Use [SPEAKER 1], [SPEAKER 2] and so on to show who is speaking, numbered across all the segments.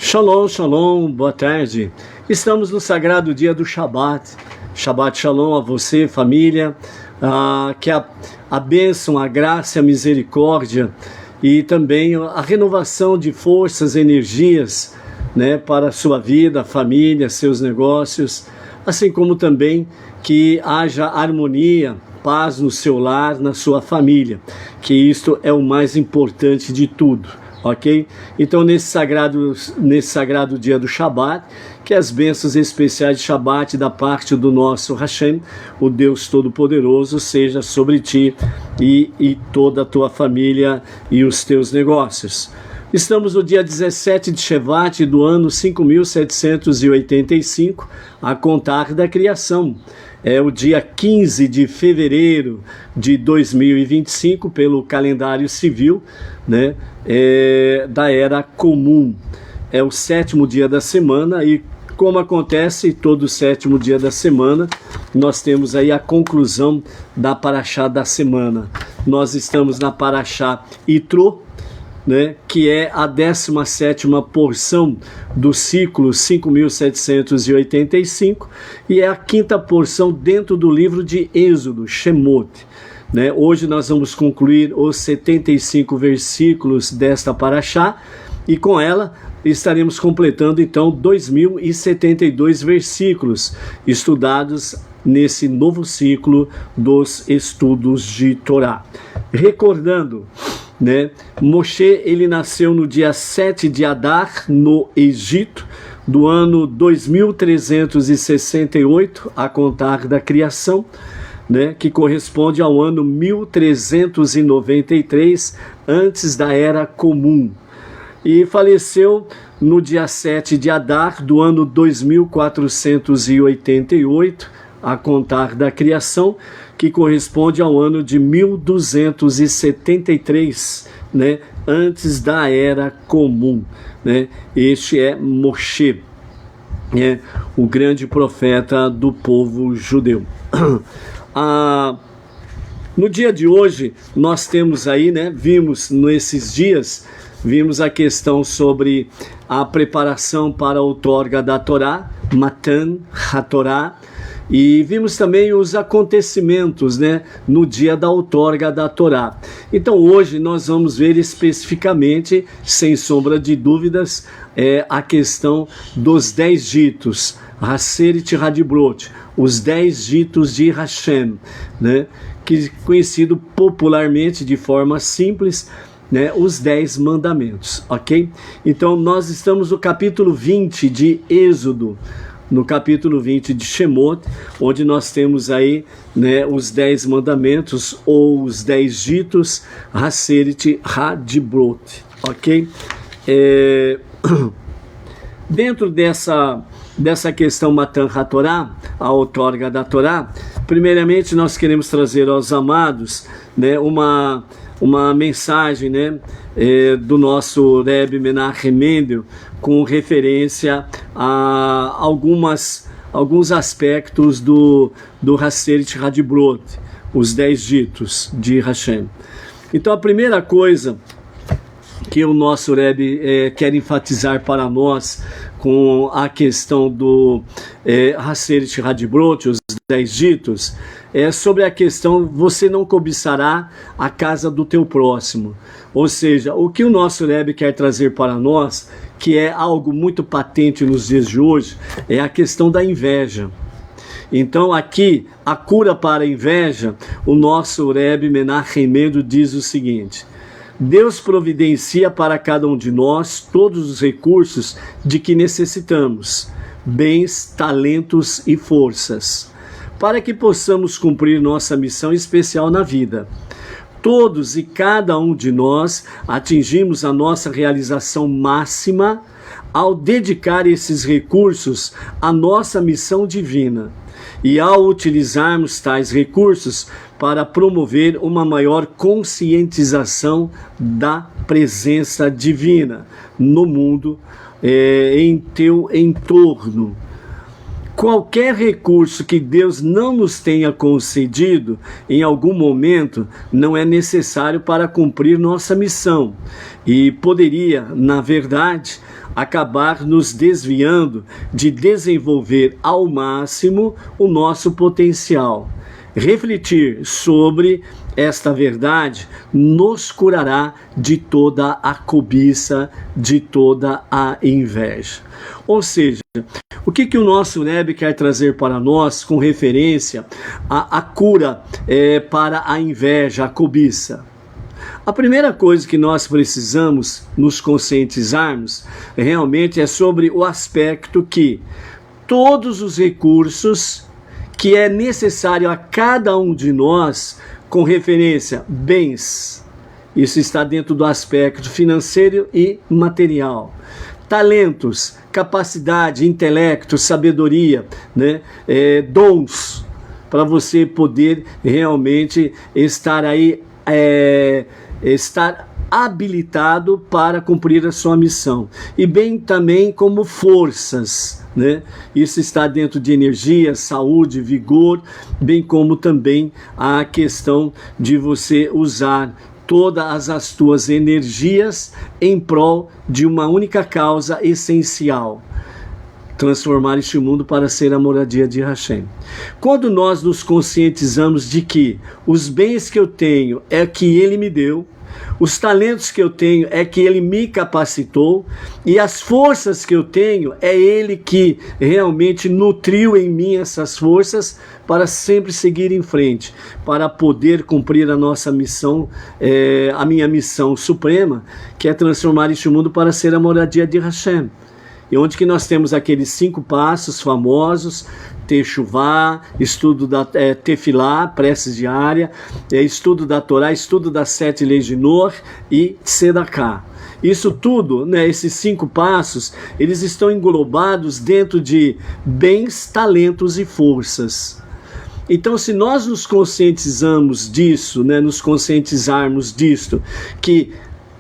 [SPEAKER 1] Shalom, shalom, boa tarde. Estamos no sagrado dia do Shabat. Shabbat shalom a você, família. Que a bênção, a graça, a misericórdia e também a renovação de forças, energias, né, para a sua vida, família, seus negócios, assim como também que haja harmonia, paz no seu lar, na sua família, que isto é o mais importante de tudo. Ok? Então nesse sagrado dia do Shabat, que as bênçãos especiais de Shabat da parte do nosso Hashem, o Deus Todo-Poderoso, seja sobre ti e toda a tua família e os teus negócios. Estamos no dia 17 de Shevat do ano 5785, a contar da criação. É o dia 15 de fevereiro de 2025, pelo calendário civil, né, da Era Comum. É o 7º dia da semana e, como acontece todo 7º dia da semana, nós temos aí a conclusão da Parashá da semana. Nós estamos na Parashá Yitro, né, que é a 17ª porção do ciclo 5785 e é a 5ª porção dentro do livro de Êxodo, Shemot. Né? Hoje nós vamos concluir os 75 versículos desta Parashá e com ela estaremos completando então 2072 versículos estudados nesse novo ciclo dos estudos de Torá. Recordando, né, Moshe, ele nasceu no dia 7 de Adar, no Egito, do ano 2368, a contar da criação, né, que corresponde ao ano 1393, antes da Era Comum. E faleceu no dia 7 de Adar, do ano 2488, a contar da criação, que corresponde ao ano de 1273, né, antes da Era Comum. Né? Este é Moshe, né, o grande profeta do povo judeu. No dia de hoje, nós temos aí, né, vimos a questão sobre a preparação para a outorga da Torá, Matan HaTorá, e vimos também os acontecimentos, né, no dia da outorga da Torá. Então hoje nós vamos ver especificamente, sem sombra de dúvidas, a questão dos 10 ditos, Haseret Hadibrot, os 10 ditos de Hashem, né, que conhecido popularmente de forma simples, né, os 10 mandamentos, ok? Então nós estamos no capítulo 20 de Êxodo, no capítulo 20 de Shemot, onde nós temos aí, né, os 10 mandamentos, ou os 10 ditos, Haseret Hadibrot, ok? Dentro dessa questão Matan HaTorá, a outorga da Torá, primeiramente nós queremos trazer aos amados, né, uma mensagem, né, do nosso Rebbe Menachem Mendel, com referência a alguns aspectos do Haseret Hadibrot, os 10 ditos de Hashem. Então a primeira coisa que o nosso Rebbe quer enfatizar para nós com a questão do Haseret Hadibrot, os 10 ditos, é sobre a questão: você não cobiçará a casa do teu próximo. Ou seja, o que o nosso Rebbe quer trazer para nós, que é algo muito patente nos dias de hoje, é a questão da inveja. Então aqui, a cura para a inveja, o nosso Rebbe Menachem Mendel diz o seguinte: Deus providencia para cada um de nós todos os recursos de que necessitamos, bens, talentos e forças, para que possamos cumprir nossa missão especial na vida. Todos e cada um de nós atingimos a nossa realização máxima ao dedicar esses recursos à nossa missão divina e ao utilizarmos tais recursos para promover uma maior conscientização da presença divina no mundo, em teu entorno. qualquer recurso que Deus não nos tenha concedido, em algum momento, não é necessário para cumprir nossa missão. E poderia, na verdade, acabar nos desviando de desenvolver ao máximo o nosso potencial. Refletir sobre esta verdade nos curará de toda a cobiça, de toda a inveja. Ou seja, o que o nosso Rebbe quer trazer para nós com referência à cura para a inveja, a cobiça? A primeira coisa que nós precisamos nos conscientizarmos realmente é sobre o aspecto que todos os recursos que é necessário a cada um de nós, com referência bens, isso está dentro do aspecto financeiro e material, talentos, capacidade, intelecto, sabedoria, né? Dons, para você poder realmente estar aí, estar habilitado para cumprir a sua missão. E bem também como forças, né? Isso está dentro de energia, saúde, vigor, bem como também a questão de você usar todas as tuas energias em prol de uma única causa essencial: transformar este mundo para ser a moradia de Hashem. Quando nós nos conscientizamos de que os bens que eu tenho é que Ele me deu, os talentos que eu tenho é que Ele me capacitou, e as forças que eu tenho é Ele que realmente nutriu em mim essas forças para sempre seguir em frente, para poder cumprir a nossa missão, a minha missão suprema, que é transformar este mundo para ser a moradia de Hashem. E onde que nós temos aqueles 5 passos famosos: Techuvá, estudo da Tefilá, prece diária, estudo da Torá, estudo das 7 leis de Noah e Tzedaká. Isso tudo, né, esses 5 passos, eles estão englobados dentro de bens, talentos e forças. Então, se nós nos conscientizamos disso, né, nos conscientizarmos disto, que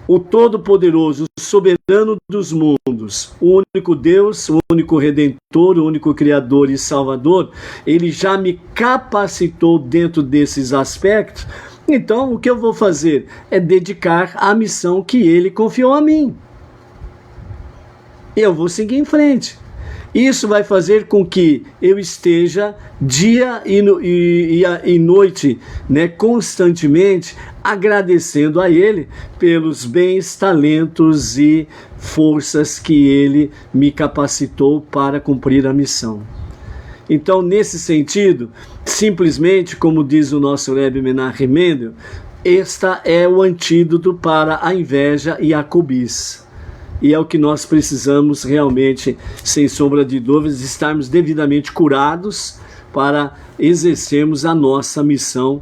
[SPEAKER 1] o Todo-Poderoso, o Soberano dos mundos, o único Deus, o único Redentor, o único Criador e Salvador, Ele já me capacitou dentro desses aspectos, então o que eu vou fazer é dedicar à missão que Ele confiou a mim. Eu vou seguir em frente. Isso vai fazer com que eu esteja dia e noite, né, constantemente agradecendo a Ele pelos bens, talentos e forças que Ele me capacitou para cumprir a missão. Então, nesse sentido, simplesmente, como diz o nosso Rebbe Menachem Mendel, esta é o antídoto para a inveja e a cobiça. E é o que nós precisamos realmente, sem sombra de dúvidas, estarmos devidamente curados para exercermos a nossa missão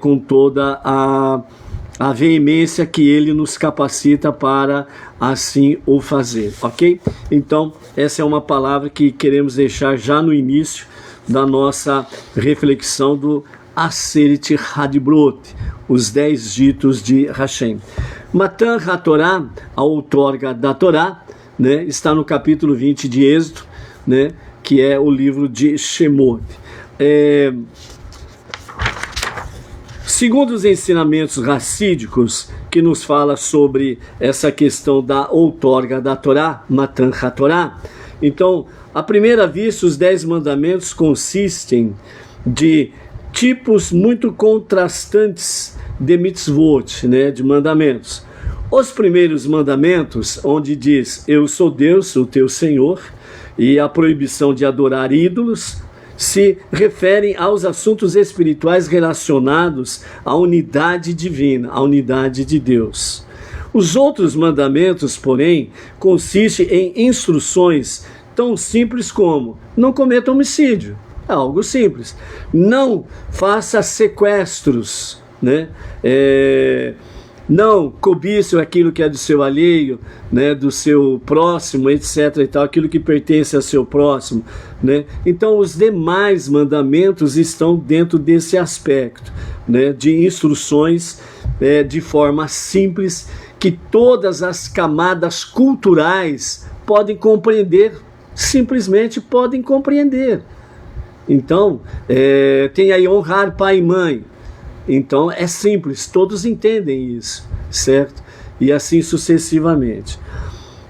[SPEAKER 1] com toda a veemência que Ele nos capacita para assim o fazer, ok? Então, essa é uma palavra que queremos deixar já no início da nossa reflexão do Aseret Hadibrot, os 10 ditos de Hashem. Matan HaTorá, a outorga da Torá, né, está no capítulo 20 de Êxodo, né, que é o livro de Shemot. Segundo os ensinamentos racídicos, que nos fala sobre essa questão da outorga da Torá, Matan HaTorá, então, à primeira vista, os 10 mandamentos consistem de tipos muito contrastantes de mitzvot, né, de mandamentos. Os primeiros mandamentos, onde diz: eu sou Deus, o teu Senhor, e a proibição de adorar ídolos, se referem aos assuntos espirituais relacionados à unidade divina, à unidade de Deus. Os outros mandamentos, porém, consistem em instruções tão simples como: não cometa homicídio. É algo simples. Não faça sequestros, né? Não cobice aquilo que é do seu alheio, né? Do seu próximo, etc. e tal, aquilo que pertence ao seu próximo, né? Então, os demais mandamentos estão dentro desse aspecto, né? De instruções de forma simples, que todas as camadas culturais podem compreender simplesmente podem compreender. Então, tem aí honrar pai e mãe. Então, é simples, todos entendem isso, certo? E assim sucessivamente.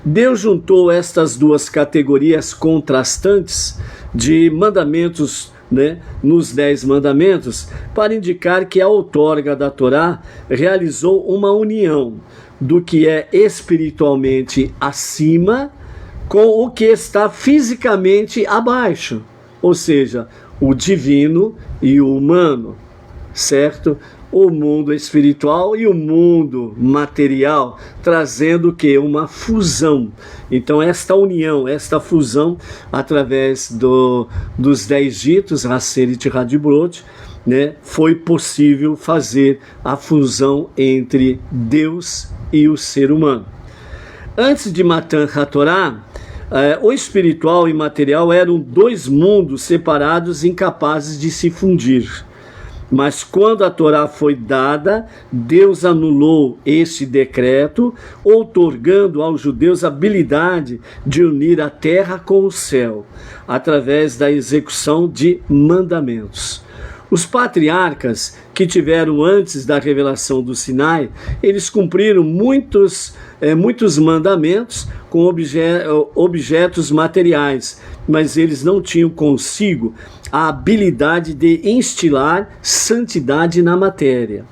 [SPEAKER 1] Deus juntou estas duas categorias contrastantes de mandamentos, né, nos 10 mandamentos, para indicar que a outorga da Torá realizou uma união do que é espiritualmente acima com o que está fisicamente abaixo, ou seja, o divino e o humano, certo? O mundo espiritual e o mundo material, trazendo o quê? Uma fusão. Então esta união, esta fusão, através dos 10 ditos, Haseret Hadibrot, né, foi possível fazer a fusão entre Deus e o ser humano. Antes de Matan HaTorá, o espiritual e material eram 2 mundos separados, incapazes de se fundir. Mas quando a Torá foi dada, Deus anulou este decreto, outorgando aos judeus a habilidade de unir a terra com o céu, através da execução de mandamentos. Os patriarcas que tiveram antes da revelação do Sinai, eles cumpriram muitos mandamentos com objetos materiais, mas eles não tinham consigo a habilidade de instilar santidade na matéria.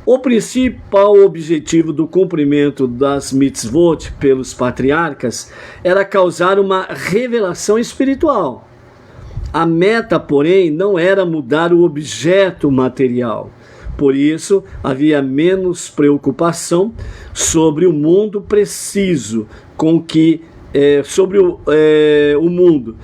[SPEAKER 1] O principal objetivo do cumprimento das mitzvot pelos patriarcas era causar uma revelação espiritual. A meta, porém, não era mudar o objeto material. Por isso, havia menos preocupação sobre o mundo preciso, sobre o mundo.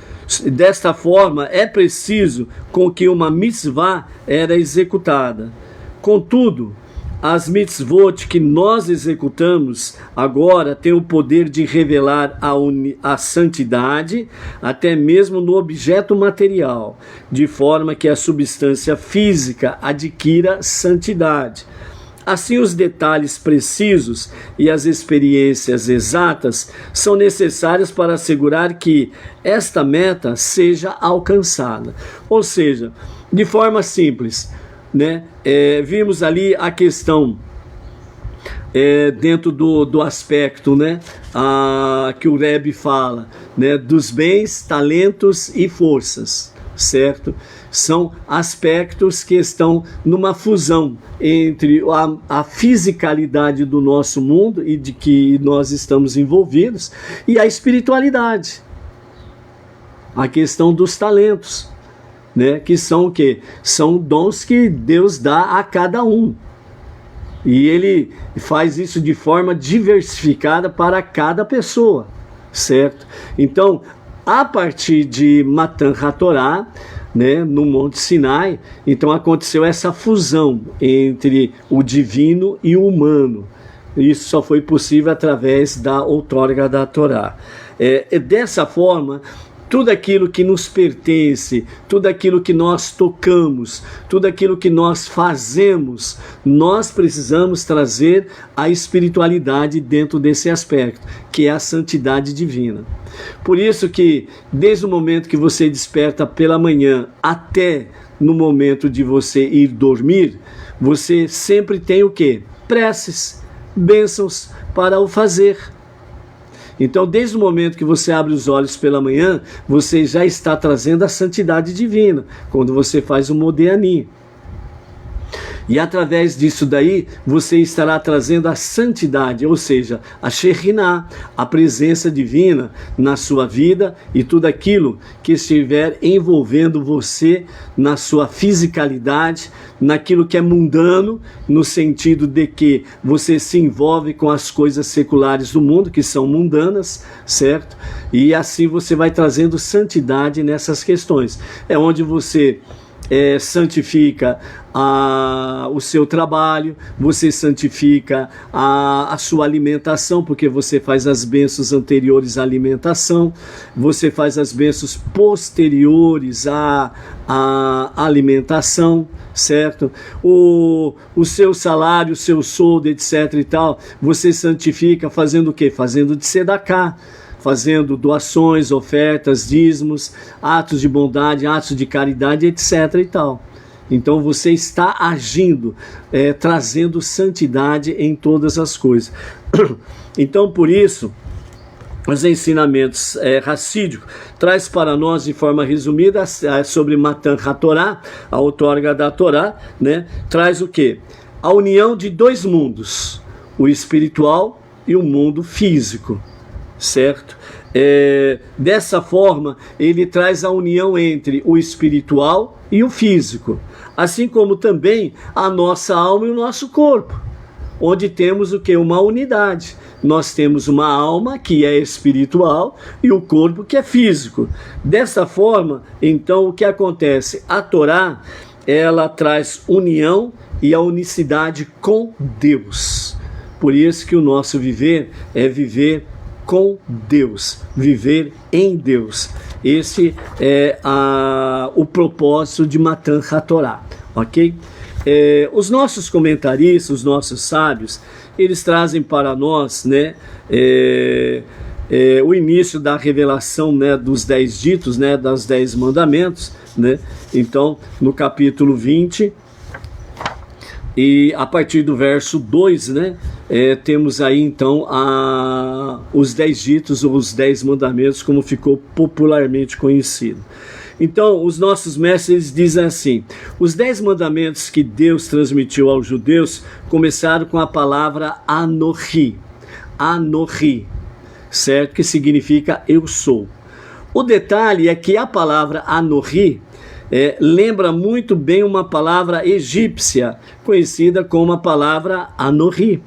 [SPEAKER 1] Desta forma, é preciso com que uma mitzvah era executada. Contudo, as mitzvot que nós executamos agora têm o poder de revelar a santidade, até mesmo no objeto material, de forma que a substância física adquira santidade. Assim, os detalhes precisos e as experiências exatas são necessárias para assegurar que esta meta seja alcançada. Ou seja, de forma simples, né? Vimos ali a questão dentro do aspecto, né, que o Rebbe fala, né, dos bens, talentos e forças, certo? São aspectos que estão numa fusão entre a fisicalidade do nosso mundo e de que nós estamos envolvidos e a espiritualidade, a questão dos talentos, né, que são o quê? São dons que Deus dá a cada um. E Ele faz isso de forma diversificada para cada pessoa, certo? Então, a partir de Matan HaTorá, né, no Monte Sinai, então aconteceu essa fusão entre o divino e o humano. Isso só foi possível através da outorga da Torá. Dessa forma, tudo aquilo que nos pertence, tudo aquilo que nós tocamos, tudo aquilo que nós fazemos, nós precisamos trazer a espiritualidade dentro desse aspecto, que é a santidade divina. Por isso que, desde o momento que você desperta pela manhã até no momento de você ir dormir, você sempre tem o quê? Preces, bênçãos para o fazer. Então, desde o momento que você abre os olhos pela manhã, você já está trazendo a santidade divina, quando você faz o Modéani. E através disso daí, você estará trazendo a santidade, ou seja, a Shekhinah, a presença divina na sua vida e tudo aquilo que estiver envolvendo você na sua fisicalidade, naquilo que é mundano, no sentido de que você se envolve com as coisas seculares do mundo, que são mundanas, certo? E assim você vai trazendo santidade nessas questões. É onde você santifica o seu trabalho, você santifica a sua alimentação, porque você faz as bênçãos anteriores à alimentação, você faz as bênçãos posteriores à alimentação, certo? O seu salário, o seu soldo, etc e tal, você santifica fazendo o quê? Fazendo de tzedakah, fazendo doações, ofertas, dízimos, atos de bondade, atos de caridade, etc. e tal. Então você está agindo, trazendo santidade em todas as coisas. Então por isso, os ensinamentos racídicos traz para nós de forma resumida sobre Matan HaTorá, a outorga da Torá, né? Traz o quê? A união de dois mundos, o espiritual e o mundo físico, certo? Dessa forma, ele traz a união entre o espiritual e o físico, assim como também a nossa alma e o nosso corpo, onde temos o que? Uma unidade. Nós temos uma alma que é espiritual e o corpo que é físico. Dessa forma, então, o que acontece? A Torá, ela traz união e a unicidade com Deus. Por isso que o nosso viver é viver com Deus, viver em Deus. Esse é o propósito de Matan HaTorá, ok? Os nossos comentaristas, os nossos sábios, eles trazem para nós, né, o início da revelação, né, dos 10 ditos, né, das 10 mandamentos, né? Então, no capítulo 20, e a partir do verso 2, né, temos aí então os 10 ditos ou os 10 mandamentos, como ficou popularmente conhecido. Então, os nossos mestres dizem assim: os 10 mandamentos que Deus transmitiu aos judeus começaram com a palavra Anohi, Anohi, certo? Que significa eu sou. O detalhe é que a palavra Anohi lembra muito bem uma palavra egípcia, conhecida como a palavra Anohi,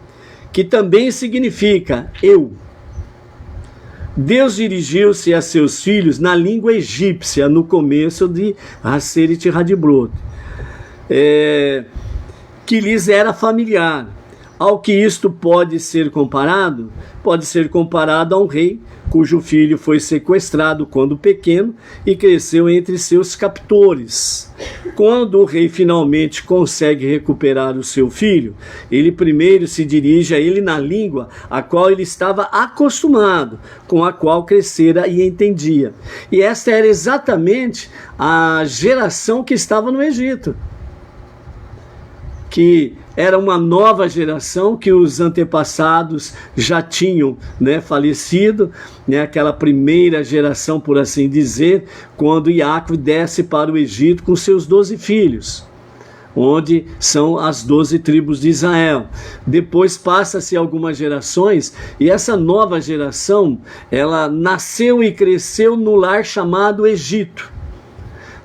[SPEAKER 1] que também significa eu. Deus dirigiu-se a seus filhos na língua egípcia, no começo de Haseret Hadibrot, que lhes era familiar. Ao que isto pode ser comparado? Pode ser comparado a um rei cujo filho foi sequestrado quando pequeno e cresceu entre seus captores. Quando o rei finalmente consegue recuperar o seu filho, ele primeiro se dirige a ele na língua a qual ele estava acostumado, com a qual crescera e entendia. E esta era exatamente a geração que estava no Egito, que era uma nova geração que os antepassados já tinham, né, falecido, né, aquela primeira geração, por assim dizer, quando Iacob desce para o Egito com seus 12 filhos, onde são as 12 tribos de Israel. Depois passa-se algumas gerações e essa nova geração, ela nasceu e cresceu no lar chamado Egito.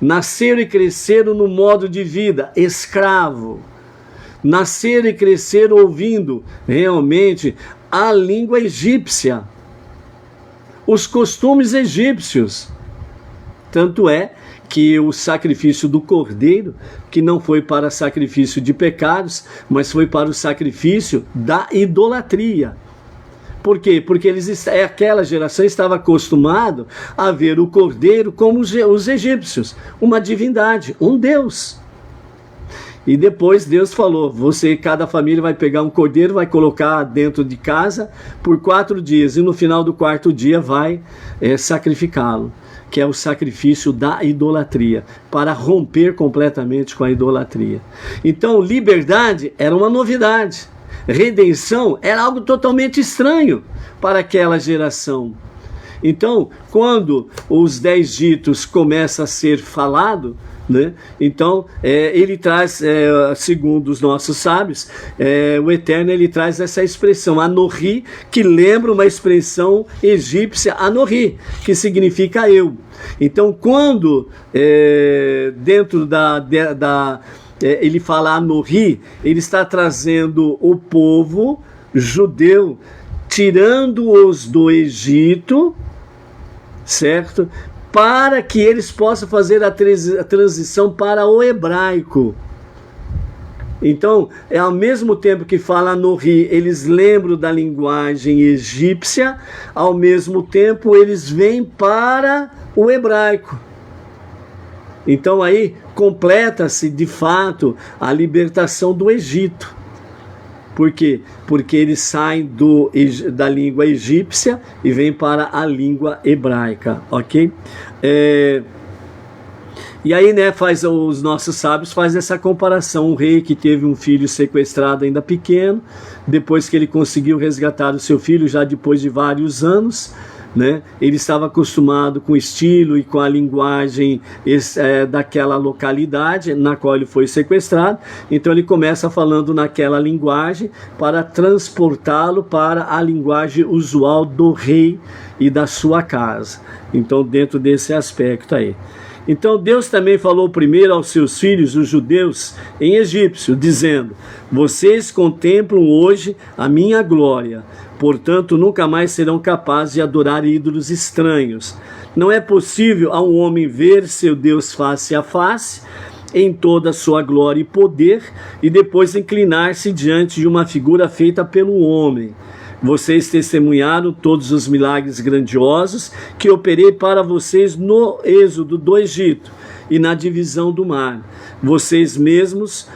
[SPEAKER 1] Nasceram e cresceram no modo de vida escravo. Nasceram e cresceram ouvindo realmente a língua egípcia, os costumes egípcios. Tanto é que o sacrifício do cordeiro, que não foi para sacrifício de pecados, mas foi para o sacrifício da idolatria. Por quê? Porque aquela geração estava acostumada a ver o cordeiro como os egípcios, uma divindade, um Deus. E depois Deus falou, cada família vai pegar um cordeiro, vai colocar dentro de casa por 4 dias, e no final do 4º dia vai sacrificá-lo, que é o sacrifício da idolatria, para romper completamente com a idolatria. Então, liberdade era uma novidade, redenção era algo totalmente estranho para aquela geração. Então, quando os 10 ditos começam a ser falado, né? Então, ele traz, segundo os nossos sábios, o Eterno, ele traz essa expressão, Anohi, que lembra uma expressão egípcia, Anohi, que significa eu. Então, quando dentro ele fala Anohi, ele está trazendo o povo judeu, tirando-os do Egito, certo? Para que eles possam fazer a transição para o hebraico. Então, ao mesmo tempo que fala Anohi, eles lembram da linguagem egípcia, ao mesmo tempo eles vêm para o hebraico. Então aí completa-se de fato a libertação do Egito. Por quê? Porque eles saem da língua egípcia e vêm para a língua hebraica, ok? E aí, né, os nossos sábios fazem essa comparação. Um rei que teve um filho sequestrado ainda pequeno, depois que ele conseguiu resgatar o seu filho, já depois de vários anos, né, ele estava acostumado com o estilo e com a linguagem daquela localidade na qual ele foi sequestrado. Então ele começa falando naquela linguagem para transportá-lo para a linguagem usual do rei e da sua casa. Então, dentro desse aspecto aí. Então Deus também falou primeiro aos seus filhos, os judeus, em egípcio, dizendo: vocês contemplam hoje a minha glória, portanto nunca mais serão capazes de adorar ídolos estranhos. Não é possível a um homem ver seu Deus face a face, em toda a sua glória e poder, e depois inclinar-se diante de uma figura feita pelo homem. Vocês testemunharam todos os milagres grandiosos que operei para vocês no êxodo do Egito e na divisão do mar. Vocês mesmos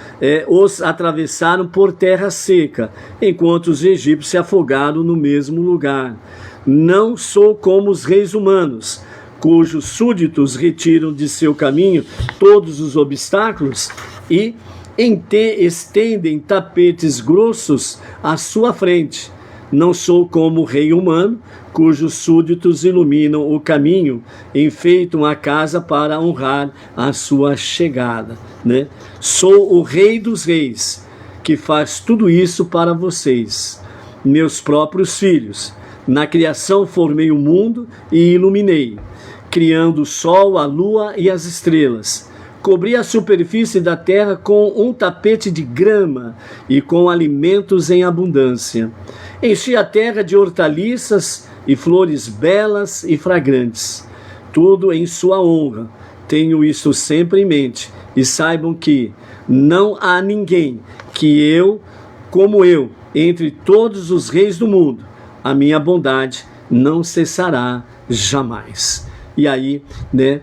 [SPEAKER 1] os atravessaram por terra seca, enquanto os egípcios se afogaram no mesmo lugar. Não sou como os reis humanos, cujos súditos retiram de seu caminho todos os obstáculos e estendem tapetes grossos à sua frente. Não sou como o rei humano, cujos súditos iluminam o caminho, enfeitam a casa para honrar a sua chegada, né? Sou o rei dos reis, que faz tudo isso para vocês, meus próprios filhos. Na criação formei o mundo e iluminei, criando o sol, a lua e as estrelas. Cobri a superfície da terra com um tapete de grama e com alimentos em abundância. Enchi a terra de hortaliças e flores belas e fragrantes. Tudo em sua honra. Tenho isso sempre em mente. E saibam que não há ninguém como eu, entre todos os reis do mundo. A minha bondade não cessará jamais. E aí, né,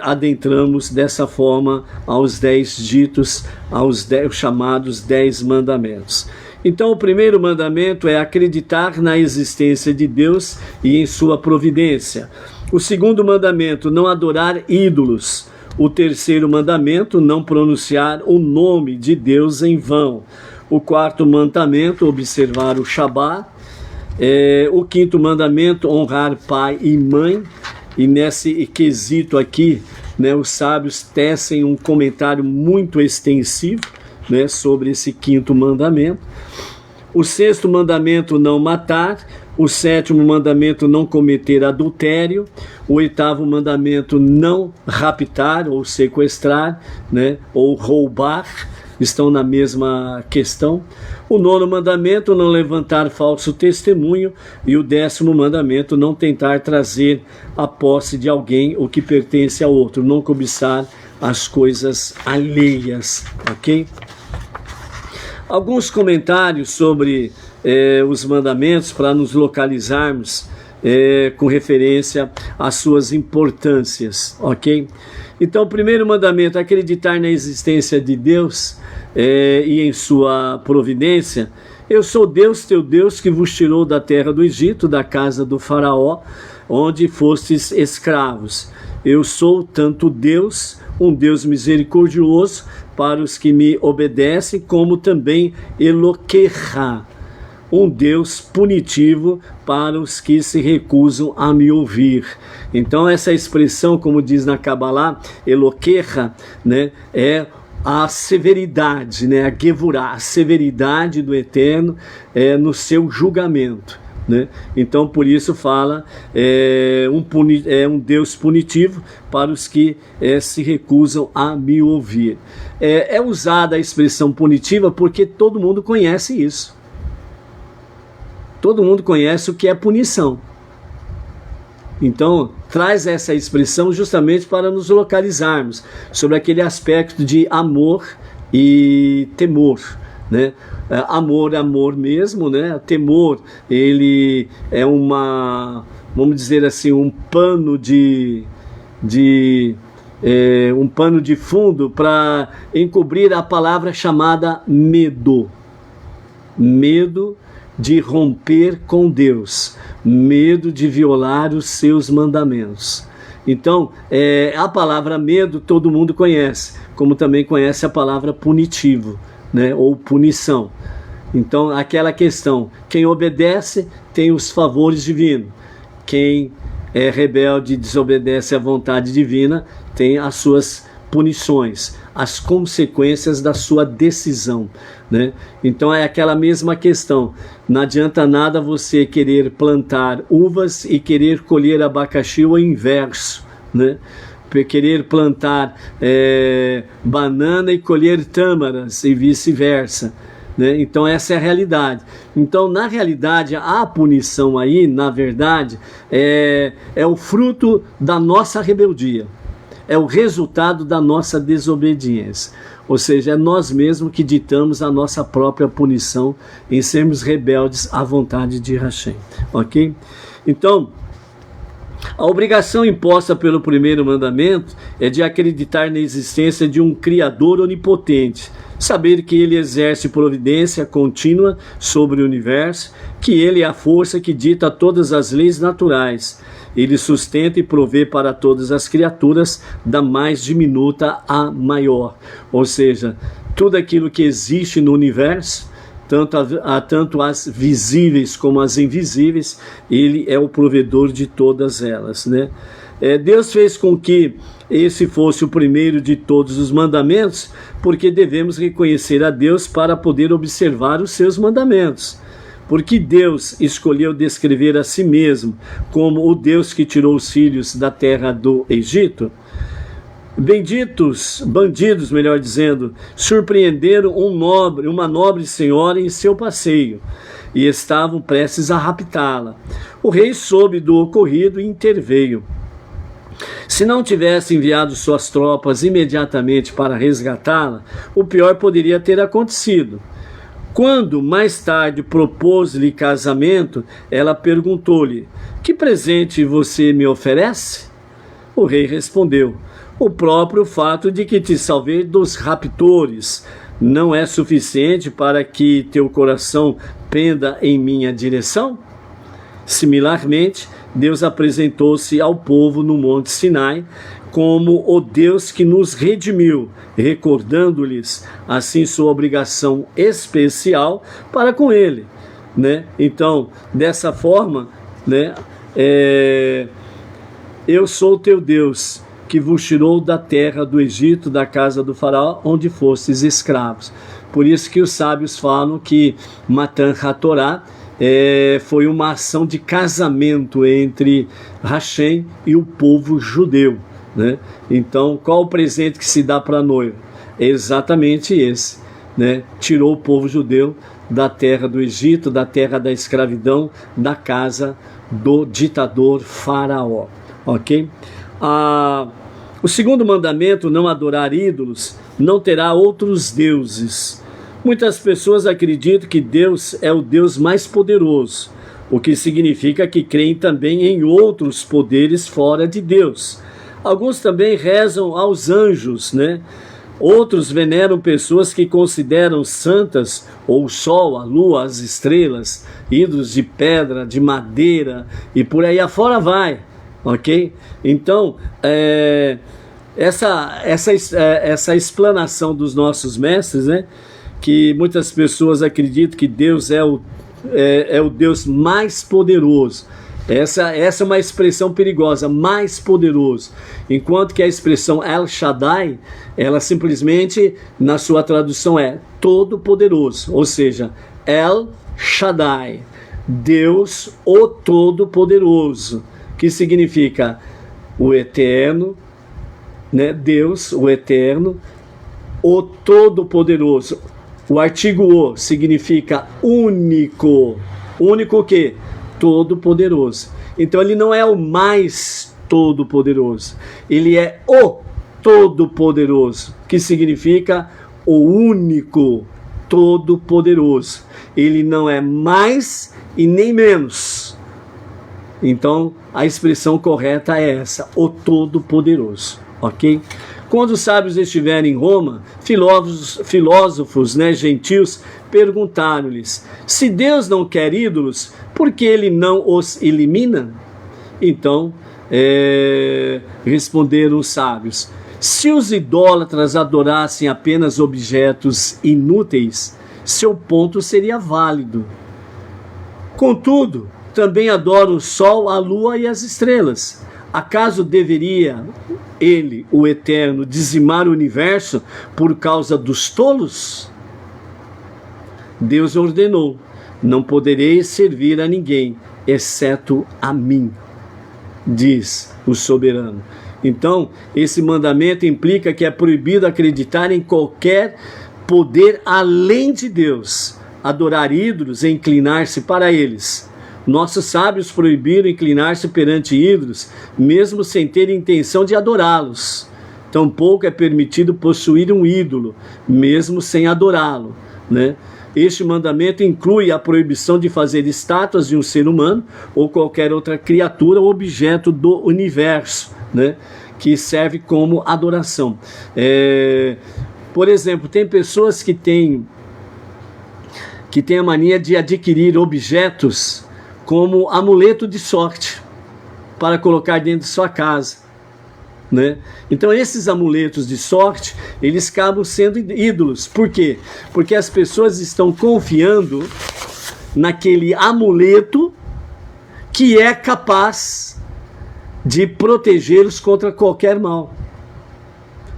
[SPEAKER 1] adentramos dessa forma aos 10 ditos, aos chamados 10 mandamentos. Então, o primeiro mandamento é acreditar na existência de Deus e em sua providência. O segundo mandamento, não adorar ídolos. O terceiro mandamento, não pronunciar o nome de Deus em vão. O quarto mandamento, observar o Shabá. O quinto mandamento, honrar pai e mãe. E nesse quesito aqui, né, os sábios tecem um comentário muito extensivo, né, sobre esse quinto mandamento. O sexto mandamento, não matar. O sétimo mandamento, não cometer adultério. O oitavo mandamento, não raptar ou sequestrar, né, ou roubar. Estão na mesma questão. O nono mandamento, não levantar falso testemunho. E o 10º mandamento, não tentar trazer à posse de alguém o que pertence a outro. Não cobiçar as coisas alheias, ok? Alguns comentários sobre os mandamentos para nos localizarmos com referência às suas importâncias, ok? Então, o primeiro mandamento, acreditar na existência de Deus e em sua providência. Eu sou Deus, teu Deus, que vos tirou da terra do Egito, da casa do faraó, onde fostes escravos. Eu sou tanto Deus, um Deus misericordioso para os que me obedecem, como também Eloqueha, um Deus punitivo para os que se recusam a me ouvir. Então essa expressão, como diz na Kabbalah, Eloqueha, né, é a severidade, né, a Gevurah, a severidade do Eterno no seu julgamento. Né? Então por isso fala um Deus punitivo para os que se recusam a me ouvir. É usada a expressão punitiva porque todo mundo conhece isso. Todo mundo conhece o que é punição. Então traz essa expressão justamente para nos localizarmos sobre aquele aspecto de amor e temor, né? Amor mesmo, né? Temor, ele é vamos dizer assim, um pano de fundo para encobrir a palavra chamada medo. medo de romper com Deus, medo de violar os seus mandamentos. Então, a palavra medo todo mundo conhece, como também conhece a palavra punitivo, né, ou punição. Então, aquela questão, quem obedece tem os favores divinos, quem é rebelde e desobedece à vontade divina tem as suas punições, as consequências da sua decisão, né? Então é aquela mesma questão, não adianta nada você querer plantar uvas e querer colher abacaxi ou o inverso, né? Querer plantar banana e colher tâmaras e vice-versa, né? Então essa é a realidade. Então na realidade a punição aí, na verdade, é o fruto da nossa rebeldia, é o resultado da nossa desobediência. Ou seja, é nós mesmos que ditamos a nossa própria punição em sermos rebeldes à vontade de Hashem. Ok? Então, a obrigação imposta pelo primeiro mandamento é de acreditar na existência de um Criador onipotente, saber que ele exerce providência contínua sobre o universo, que ele é a força que dita todas as leis naturais. Ele sustenta e provê para todas as criaturas, da mais diminuta à maior. Ou seja, tudo aquilo que existe no universo, tanto as visíveis como as invisíveis, ele é o provedor de todas elas, né? Deus fez com que esse fosse o primeiro de todos os mandamentos, porque devemos reconhecer a Deus para poder observar os seus mandamentos. Porque Deus escolheu descrever a si mesmo como o Deus que tirou os filhos da terra do Egito? Bandidos, melhor dizendo, surpreenderam uma nobre senhora em seu passeio e estavam prestes a raptá-la. O rei soube do ocorrido e interveio. Se não tivesse enviado suas tropas imediatamente para resgatá-la, o pior poderia ter acontecido. Quando mais tarde propôs-lhe casamento, ela perguntou-lhe: que presente você me oferece? O rei respondeu: o próprio fato de que te salvei dos raptores não é suficiente para que teu coração penda em minha direção? Similarmente, Deus apresentou-se ao povo no Monte Sinai como o Deus que nos redimiu, recordando-lhes assim sua obrigação especial para com ele, né? Então, dessa forma, né, eu sou o teu Deus, que vos tirou da terra do Egito, da casa do faraó, onde fostes escravos. Por isso que os sábios falam que Matan HaTorá foi uma ação de casamento entre Hashem e o povo judeu, né? Então, qual o presente que se dá para a noiva? É exatamente esse, né? Tirou o povo judeu da terra do Egito, da terra da escravidão, da casa do ditador faraó. Ok? O segundo mandamento, não adorar ídolos, não terá outros deuses. Muitas pessoas acreditam que Deus é o Deus mais poderoso, o que significa que creem também em outros poderes fora de Deus. Alguns também rezam aos anjos, né? Outros veneram pessoas que consideram santas ou o sol, a lua, as estrelas, ídolos de pedra, de madeira e por aí afora vai, ok? Então, essa explanação dos nossos mestres, né? Que muitas pessoas acreditam que Deus é o Deus mais poderoso. Essa é uma expressão perigosa, mais poderoso. Enquanto que a expressão El Shaddai, ela simplesmente, na sua tradução, é todo-poderoso. Ou seja, El Shaddai, Deus o Todo-Poderoso, que significa o Eterno, né? Deus, o Eterno, o Todo-Poderoso. O artigo O significa único. Único o quê? Todo-poderoso. Então ele não é o mais todo-poderoso, ele é o todo-poderoso, que significa o único todo-poderoso. Ele não é mais e nem menos. Então a expressão correta é essa, o todo-poderoso, ok? Quando os sábios estiverem em Roma, filósofos, né, gentios, perguntaram-lhes: se Deus não quer ídolos, por que ele não os elimina? Então, responderam os sábios: se os idólatras adorassem apenas objetos inúteis, seu ponto seria válido. Contudo, também adoram o sol, a lua e as estrelas. Acaso deveria ele, o Eterno, dizimar o universo por causa dos tolos? Deus ordenou: não podereis servir a ninguém, exceto a mim, diz o soberano. Então, esse mandamento implica que é proibido acreditar em qualquer poder além de Deus, adorar ídolos e inclinar-se para eles. Nossos sábios proibiram inclinar-se perante ídolos, mesmo sem ter intenção de adorá-los. Tampouco é permitido possuir um ídolo, mesmo sem adorá-lo, né? Este mandamento inclui a proibição de fazer estátuas de um ser humano ou qualquer outra criatura ou objeto do universo, né, que serve como adoração. Por exemplo, tem pessoas que têm a mania de adquirir objetos como amuleto de sorte para colocar dentro de sua casa, né? Então esses amuletos de sorte, eles acabam sendo ídolos. Por quê? Porque as pessoas estão confiando naquele amuleto que é capaz de protegê-los contra qualquer mal.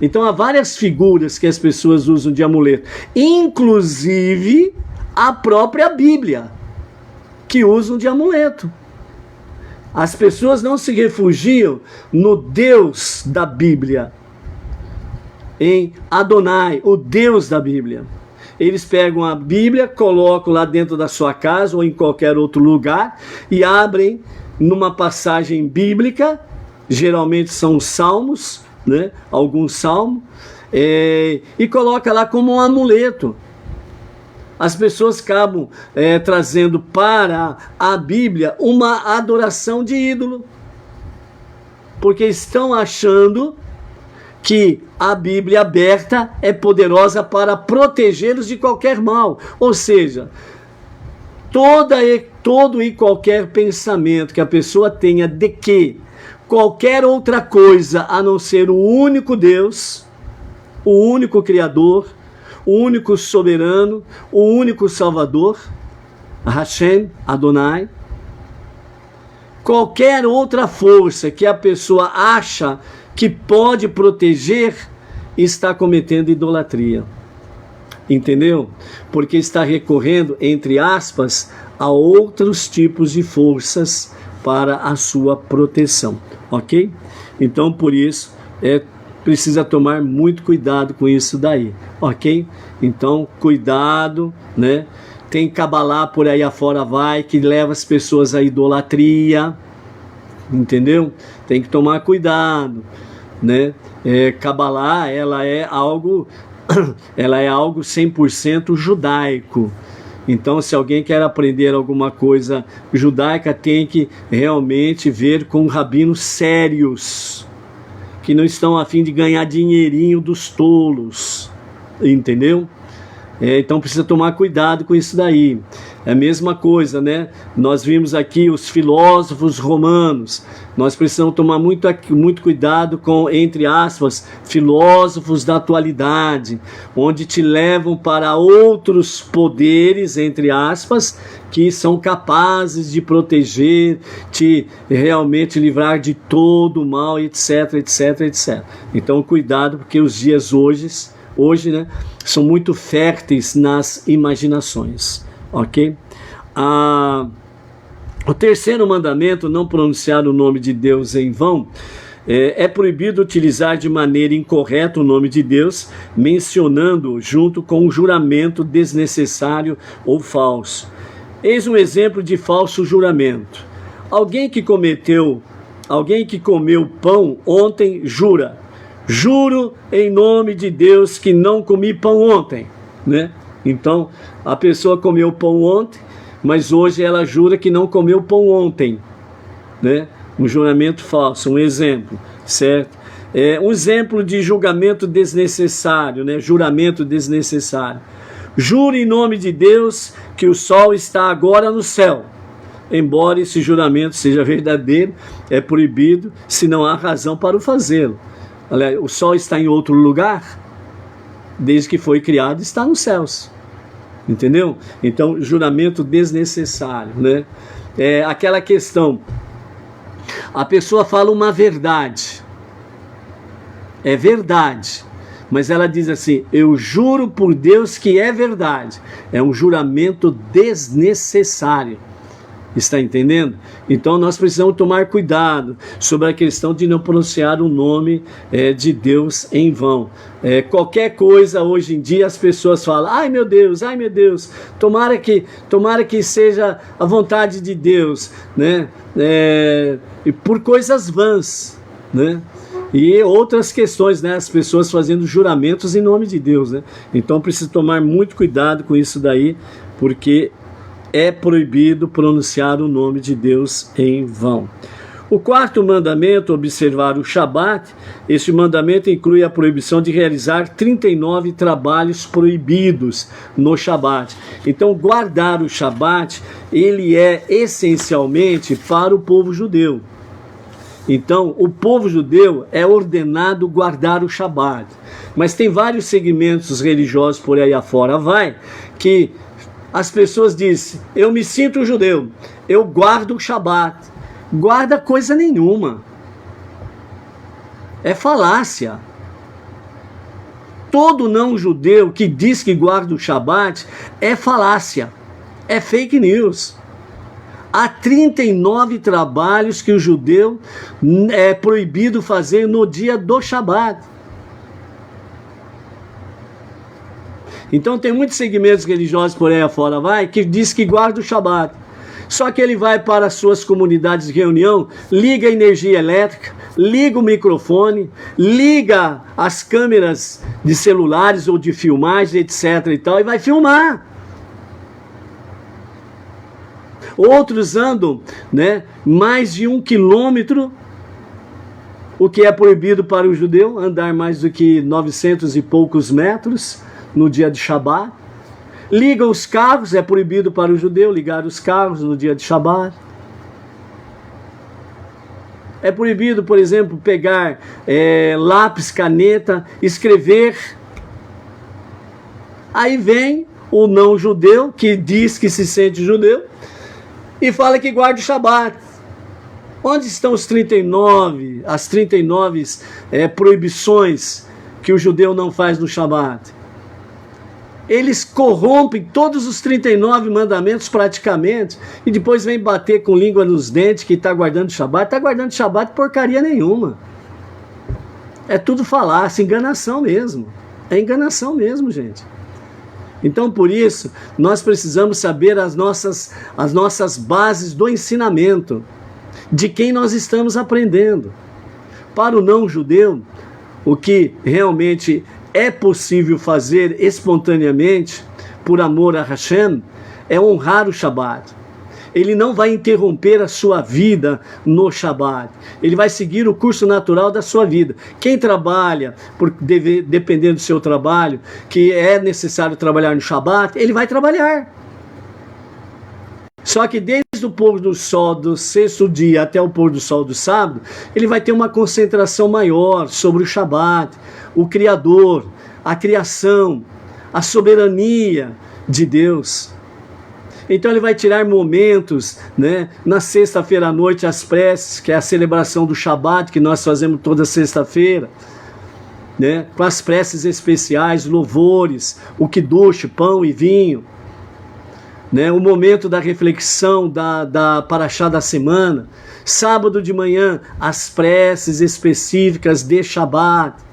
[SPEAKER 1] Então há várias figuras que as pessoas usam de amuleto, inclusive a própria Bíblia, que usam de amuleto. As pessoas não se refugiam no Deus da Bíblia, em Adonai, o Deus da Bíblia. Eles pegam a Bíblia, colocam lá dentro da sua casa ou em qualquer outro lugar e abrem numa passagem bíblica, geralmente são salmos, né? Algum salmo, e coloca lá como um amuleto. As pessoas acabam trazendo para a Bíblia uma adoração de ídolo, porque estão achando que a Bíblia aberta é poderosa para protegê-los de qualquer mal. Ou seja, todo e qualquer pensamento que a pessoa tenha de que qualquer outra coisa a não ser o único Deus, o único Criador, o único soberano, o único Salvador, Hashem, Adonai, qualquer outra força que a pessoa acha que pode proteger, está cometendo idolatria. Entendeu? Porque está recorrendo, entre aspas, a outros tipos de forças para a sua proteção. Ok? Então, por isso, precisa tomar muito cuidado com isso daí, ok? Então, cuidado, né? Tem Cabalá por aí afora que leva as pessoas à idolatria, entendeu? Tem que tomar cuidado, né? Cabalá, ela é algo 100% judaico. Então, se alguém quer aprender alguma coisa judaica, tem que realmente ver com rabinos sérios, que não estão a fim de ganhar dinheirinho dos tolos, entendeu? Então precisa tomar cuidado com isso daí. É a mesma coisa, né? Nós vimos aqui os filósofos romanos. Nós precisamos tomar muito cuidado com, entre aspas, filósofos da atualidade, onde te levam para outros poderes, entre aspas, que são capazes de proteger, te realmente livrar de todo o mal, etc, etc, etc. Então cuidado, porque os dias hoje, né, são muito férteis nas imaginações, ok? O terceiro mandamento, não pronunciar o nome de Deus em vão, é proibido utilizar de maneira incorreta o nome de Deus, mencionando junto com um juramento desnecessário ou falso. Eis um exemplo de falso juramento. Alguém que comeu pão ontem jura: juro em nome de Deus que não comi pão ontem, né? Então, a pessoa comeu pão ontem, mas hoje ela jura que não comeu pão ontem, né? Um juramento falso, um exemplo, certo? Um exemplo de julgamento desnecessário, né? Juramento desnecessário. Jure em nome de Deus que o sol está agora no céu. Embora esse juramento seja verdadeiro, é proibido se não há razão para o fazê-lo. O sol está em outro lugar, desde que foi criado, está nos céus. Entendeu? Então, juramento desnecessário, né? Aquela questão, a pessoa fala uma verdade, é verdade, mas ela diz assim, eu juro por Deus que é verdade. É um juramento desnecessário. Está entendendo? Então nós precisamos tomar cuidado sobre a questão de não pronunciar o nome de Deus em vão. Qualquer coisa hoje em dia as pessoas falam, ai meu Deus, tomara que seja a vontade de Deus, né? E por coisas vãs, né? E outras questões, né? As pessoas fazendo juramentos em nome de Deus, né? Então preciso tomar muito cuidado com isso daí, porque é proibido pronunciar o nome de Deus em vão. O quarto mandamento, observar o Shabat. Este mandamento inclui a proibição de realizar 39 trabalhos proibidos no Shabat. Então, guardar o Shabat, ele é essencialmente para o povo judeu. Então, o povo judeu é ordenado guardar o Shabat. Mas tem vários segmentos religiosos por aí afora, que as pessoas dizem, eu me sinto judeu, eu guardo o Shabat. Guarda coisa nenhuma. É falácia. Todo não judeu que diz que guarda o Shabat é falácia. É fake news. Há 39 trabalhos que o judeu é proibido fazer no dia do Shabat. Então tem muitos segmentos religiosos por aí afora, que diz que guarda o Shabat. Só que ele vai para as suas comunidades de reunião, liga a energia elétrica, liga o microfone, liga as câmeras de celulares ou de filmagem, etc. e tal, e vai filmar. Outros andam, né, mais de 1 quilômetro, o que é proibido para o judeu, andar mais do que 900 e poucos metros no dia de Shabat. Liga os carros, é proibido para o judeu ligar os carros no dia de Shabat. É proibido, por exemplo, pegar lápis, caneta, escrever. Aí vem o não judeu, que diz que se sente judeu, e fala que guarda o Shabat. Onde estão as 39 proibições que o judeu não faz no Shabat? Eles corrompem todos os 39 mandamentos praticamente, e depois vem bater com língua nos dentes que está guardando Shabat. Está guardando Shabat porcaria nenhuma. É tudo falácia, enganação mesmo. É enganação mesmo, gente. Então, por isso, nós precisamos saber as nossas bases do ensinamento, de quem nós estamos aprendendo. Para o não-judeu, o que realmente é possível fazer espontaneamente, por amor a Hashem, é honrar o Shabat. Ele não vai interromper a sua vida no Shabat. Ele vai seguir o curso natural da sua vida. Quem trabalha, dependendo do seu trabalho, que é necessário trabalhar no Shabat, ele vai trabalhar. Só que desde o pôr do sol do sexto dia até o pôr do sol do sábado, ele vai ter uma concentração maior sobre o Shabat, o Criador, a criação, a soberania de Deus. Então ele vai tirar momentos, né? Na sexta-feira à noite, as preces, que é a celebração do Shabat, que nós fazemos toda sexta-feira, né? Com as preces especiais, louvores, o Kiddush, pão e vinho, né? O momento da reflexão da Parashá da semana. Sábado de manhã, as preces específicas de Shabat.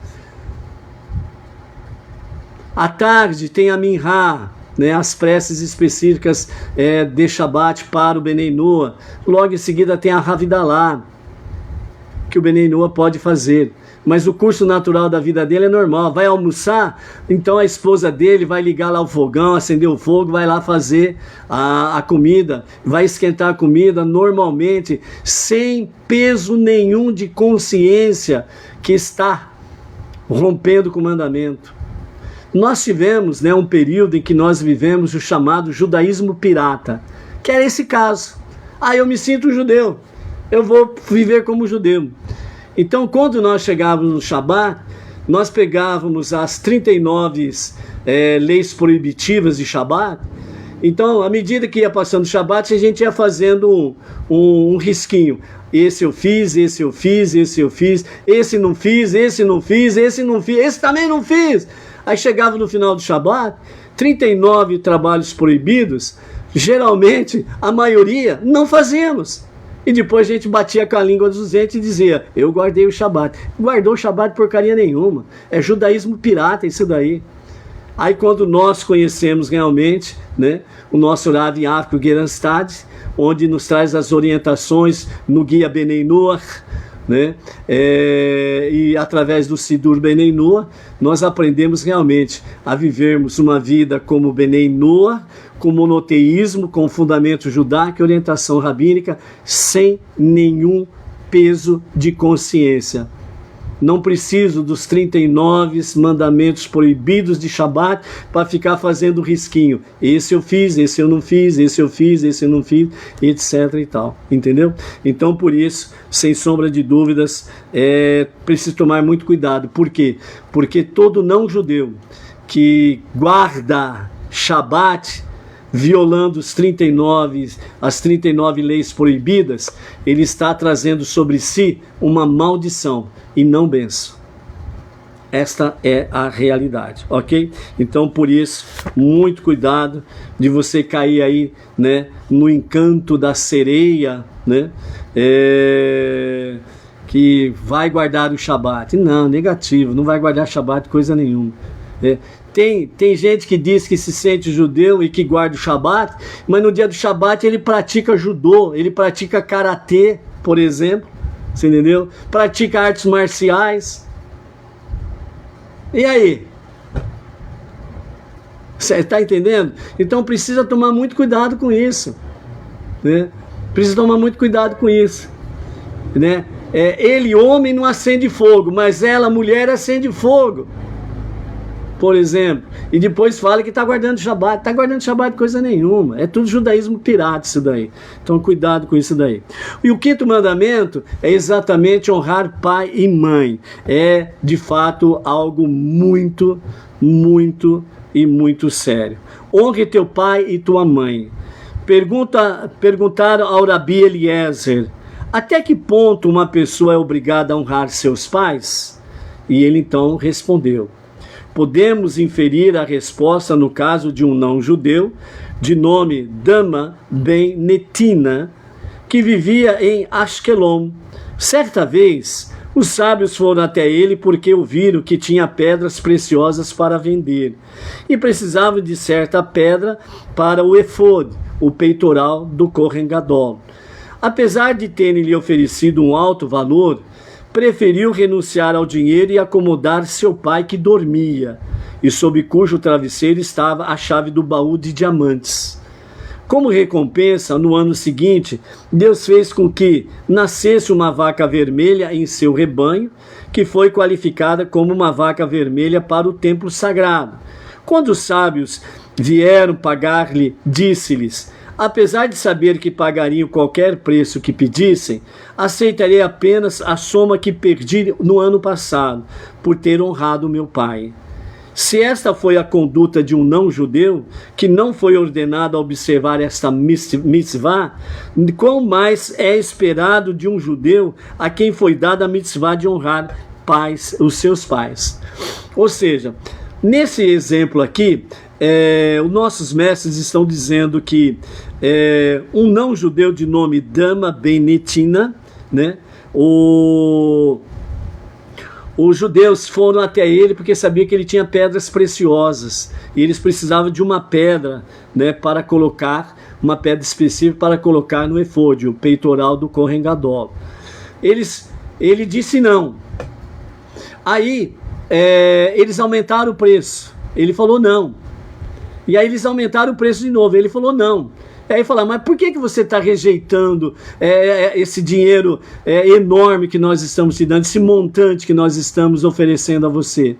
[SPEAKER 1] À tarde tem a Minhá, né, as preces específicas de Shabat para o Benei Noah. Logo em seguida tem a Havidalah, que o Benei Noah pode fazer. Mas o curso natural da vida dele é normal. Vai almoçar, então a esposa dele vai ligar lá o fogão, acender o fogo, vai lá fazer a comida, vai esquentar a comida normalmente, sem peso nenhum de consciência que está rompendo com o mandamento. Nós tivemos, né, um período em que nós vivemos o chamado judaísmo pirata, que era esse caso. Eu me sinto judeu, eu vou viver como judeu. Então, quando nós chegávamos no Shabat, nós pegávamos as 39 leis proibitivas de Shabat. Então, à medida que ia passando o Shabat, a gente ia fazendo um risquinho. Esse eu fiz, esse eu fiz, esse eu fiz, esse não fiz, esse não fiz, esse não fiz, esse também não fiz. Aí chegava no final do Shabat, 39 trabalhos proibidos, geralmente, a maioria, não fazíamos. E depois a gente batia com a língua dos dentes e dizia, eu guardei o Shabat. Guardou o Shabat porcaria nenhuma. É judaísmo pirata isso daí. Aí quando nós conhecemos realmente, né, o nosso Rav Yavko Geranstad, onde nos traz as orientações no guia Benei Noah, né, e através do Sidur Benei Noah, nós aprendemos realmente a vivermos uma vida como Benei Noah, com monoteísmo, com fundamento judaico e orientação rabínica, sem nenhum peso de consciência. Não preciso dos 39 mandamentos proibidos de Shabat para ficar fazendo risquinho. Esse eu fiz, esse eu não fiz, esse eu fiz, esse eu não fiz, etc e tal. Entendeu? Então, por isso, sem sombra de dúvidas, preciso tomar muito cuidado. Por quê? Porque todo não judeu que guarda Shabat, violando as 39 leis proibidas, ele está trazendo sobre si uma maldição e não bênção. Esta é a realidade, ok? Então, por isso, muito cuidado de você cair aí, né, no encanto da sereia, né, que vai guardar o Shabat. Não, negativo, não vai guardar Shabat coisa nenhuma. Tem gente que diz que se sente judeu e que guarda o Shabat, mas no dia do Shabat ele pratica judô, ele pratica karatê, por exemplo, você entendeu? Pratica artes marciais. E aí? Você está entendendo? Então precisa tomar muito cuidado com isso, né? Precisa tomar muito cuidado com isso, né? Ele, homem, não acende fogo, mas ela, mulher, acende fogo, por exemplo, e depois fala que está guardando Shabat. Está guardando Shabat coisa nenhuma. É tudo judaísmo pirata isso daí. Então cuidado com isso daí. E o quinto mandamento é exatamente honrar pai e mãe. É de fato algo muito, muito e muito sério. Honre teu pai e tua mãe. Perguntaram ao Rabi Eliezer, até que ponto uma pessoa é obrigada a honrar seus pais? E ele então respondeu, podemos inferir a resposta no caso de um não-judeu, de nome Dama ben Netina, que vivia em Ashkelon. Certa vez, os sábios foram até ele porque ouviram que tinha pedras preciosas para vender e precisavam de certa pedra para o efod, o peitoral do Kohen Gadol. Apesar de terem lhe oferecido um alto valor, preferiu renunciar ao dinheiro e acomodar seu pai que dormia, e sob cujo travesseiro estava a chave do baú de diamantes. Como recompensa, no ano seguinte, Deus fez com que nascesse uma vaca vermelha em seu rebanho, que foi qualificada como uma vaca vermelha para o templo sagrado. Quando os sábios vieram pagar-lhe, disse-lhes, apesar de saber que pagariam qualquer preço que pedissem, aceitarei apenas a soma que perdi no ano passado, por ter honrado meu pai. Se esta foi a conduta de um não-judeu, que não foi ordenado a observar esta mitzvah, quão mais é esperado de um judeu a quem foi dada a mitzvah de honrar os seus pais. Ou seja, nesse exemplo aqui, os nossos mestres estão dizendo que um não-judeu de nome Dama ben Netina, né, os judeus foram até ele porque sabiam que ele tinha pedras preciosas e eles precisavam de uma pedra, né, para colocar, uma pedra específica para colocar no efod, o peitoral do Kohen Gadol. Eles ele disse não. Aí eles aumentaram o preço. Ele falou não. E aí eles aumentaram o preço de novo. Ele falou não. Aí falaram, mas por que você está rejeitando esse dinheiro enorme que nós estamos te dando, esse montante que nós estamos oferecendo a você?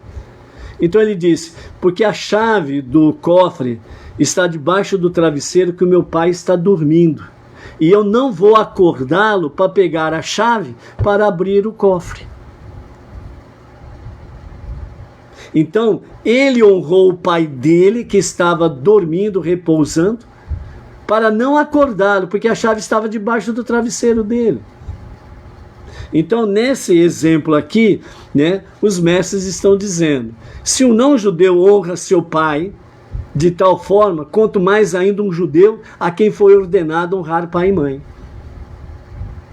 [SPEAKER 1] Então ele disse, porque a chave do cofre está debaixo do travesseiro que o meu pai está dormindo. E eu não vou acordá-lo para pegar a chave para abrir o cofre. Então, ele honrou o pai dele, que estava dormindo, repousando, para não acordá-lo, porque a chave estava debaixo do travesseiro dele. Então, nesse exemplo aqui, né, os mestres estão dizendo, se um não-judeu honra seu pai, de tal forma, quanto mais ainda um judeu a quem foi ordenado honrar pai e mãe.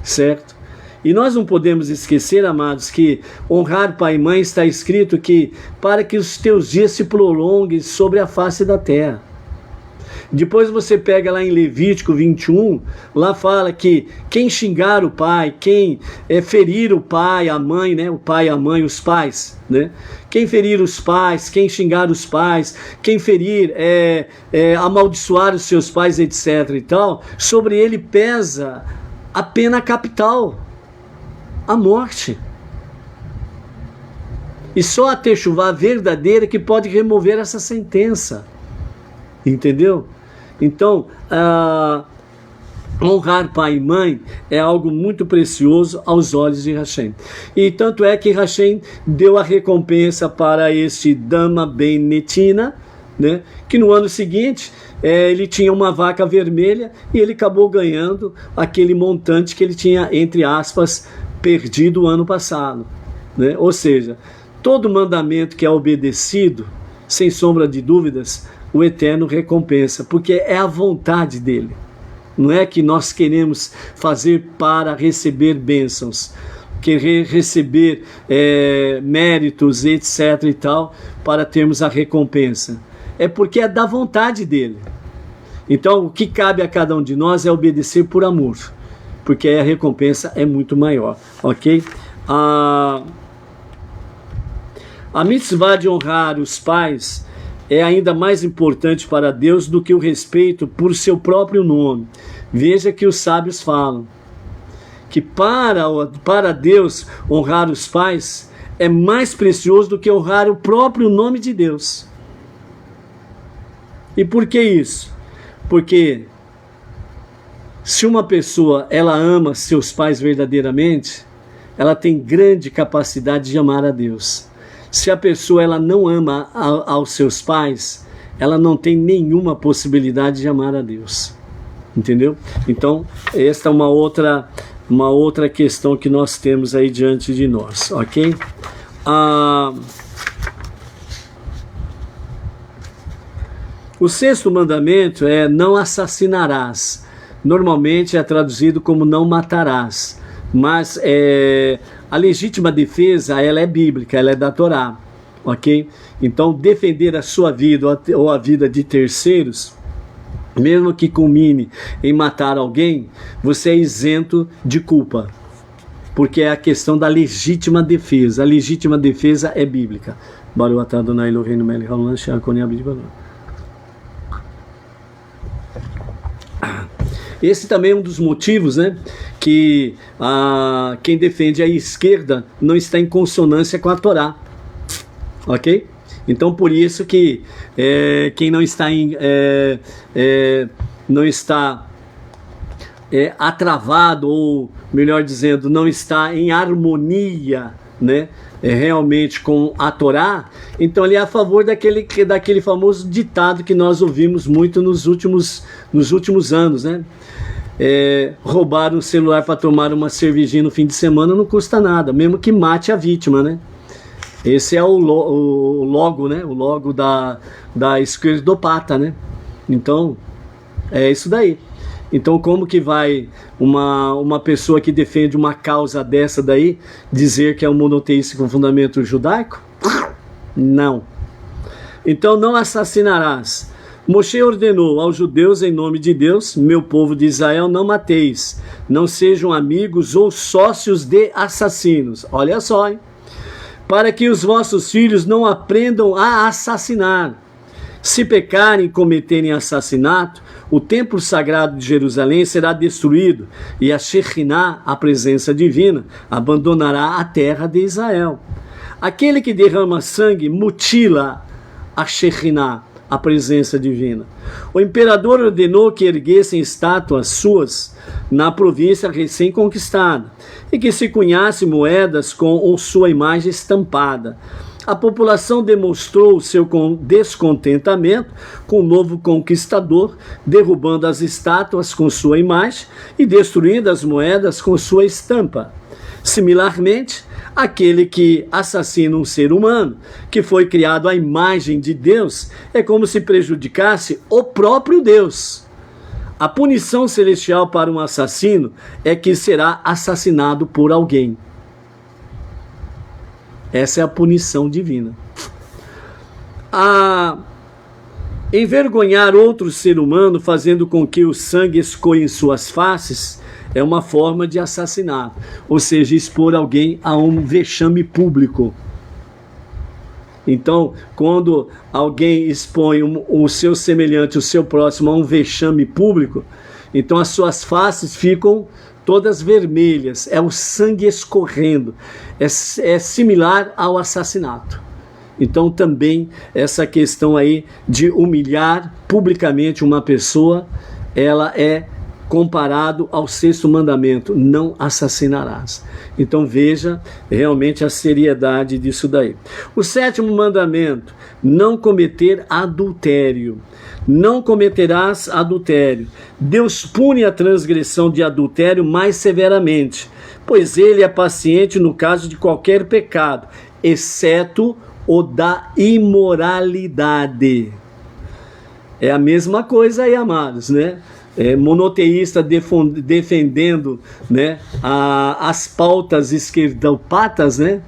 [SPEAKER 1] Certo? E nós não podemos esquecer, amados, que honrar pai e mãe está escrito que para que os teus dias se prolonguem sobre a face da terra. Depois você pega lá em Levítico 21, lá fala que quem xingar o pai, quem ferir o pai, a mãe, né? O pai, a mãe, os pais, né? Quem ferir os pais, quem xingar os pais, quem ferir, amaldiçoar os seus pais, etc. e tal, sobre ele pesa a pena capital, a morte. E só a techuvá verdadeira que pode remover essa sentença. Entendeu? Então, honrar pai e mãe é algo muito precioso aos olhos de Hashem. E tanto é que Hashem deu a recompensa para este Dama Ben Netina, né? Que no ano seguinte ele tinha uma vaca vermelha e ele acabou ganhando aquele montante que ele tinha, entre aspas, perdido o ano passado, né? Ou seja, todo mandamento que é obedecido, sem sombra de dúvidas, o Eterno recompensa, porque é a vontade dele. Não é que nós queremos fazer para receber bênçãos, querer receber méritos, etc. e tal, para termos a recompensa. É porque é da vontade dele. Então, o que cabe a cada um de nós é obedecer por amor, porque a recompensa é muito maior, ok? A mitzvah de honrar os pais é ainda mais importante para Deus do que o respeito por seu próprio nome. Veja que os sábios falam que para Deus honrar os pais é mais precioso do que honrar o próprio nome de Deus. E por que isso? Porque se uma pessoa ela ama seus pais verdadeiramente, ela tem grande capacidade de amar a Deus. Se a pessoa ela não ama aos seus pais, ela não tem nenhuma possibilidade de amar a Deus. Entendeu? Então, esta é uma outra questão que nós temos aí diante de nós, ok? O sexto mandamento é não assassinarás. Normalmente é traduzido como não matarás. Mas a legítima defesa, ela é bíblica, ela é da Torá, ok? Então, defender a sua vida ou a vida de terceiros, mesmo que culmine em matar alguém, você é isento de culpa, porque é a questão da legítima defesa. A legítima defesa é bíblica. Baruch Adonai Eloheinu melech haolam she'akoni abid bano. Esse também é um dos motivos, né, que quem defende a esquerda não está em consonância com a Torá, ok? Então por isso que quem não está atravado, ou melhor dizendo, não está em harmonia, né, realmente com a Torá, então ele é a favor daquele famoso ditado que nós ouvimos muito nos últimos anos, né? Roubar um celular para tomar uma cervejinha no fim de semana não custa nada, mesmo que mate a vítima, né? Esse é o logo, né? O logo da esquerdopata, né? Então, é isso daí. Então, como que vai uma pessoa que defende uma causa dessa daí dizer que é um monoteísta com fundamento judaico? Não. Então, não assassinarás. Moshe ordenou aos judeus em nome de Deus: meu povo de Israel, não mateis, não sejam amigos ou sócios de assassinos. Olha só, hein? Para que os vossos filhos não aprendam a assassinar. Se pecarem e cometerem assassinato, o templo sagrado de Jerusalém será destruído e a Shekinah, a presença divina, abandonará a terra de Israel. Aquele que derrama sangue mutila a Shekinah, a presença divina. O imperador ordenou que erguessem estátuas suas na província recém-conquistada e que se cunhasse moedas com sua imagem estampada. A população demonstrou o seu descontentamento com o novo conquistador, derrubando as estátuas com sua imagem e destruindo as moedas com sua estampa. Similarmente, aquele que assassina um ser humano, que foi criado à imagem de Deus, é como se prejudicasse o próprio Deus. A punição celestial para um assassino é que será assassinado por alguém. Essa é a punição divina. A envergonhar outro ser humano, fazendo com que o sangue escoe em suas faces, é uma forma de assassinato. Ou seja, expor alguém a um vexame público. Então, quando alguém expõe o seu semelhante, o seu próximo, a um vexame público, então as suas faces ficam todas vermelhas, é o sangue escorrendo, é similar ao assassinato. Então também essa questão aí de humilhar publicamente uma pessoa, ela é comparado ao 6º mandamento, não assassinarás. Então veja realmente a seriedade disso daí. O 7º mandamento, não cometer adultério. Não cometerás adultério. Deus pune a transgressão de adultério mais severamente, pois ele é paciente no caso de qualquer pecado, exceto o da imoralidade. É a mesma coisa aí, amados, né? Monoteísta defendendo, né, as pautas esquerdopatas, né?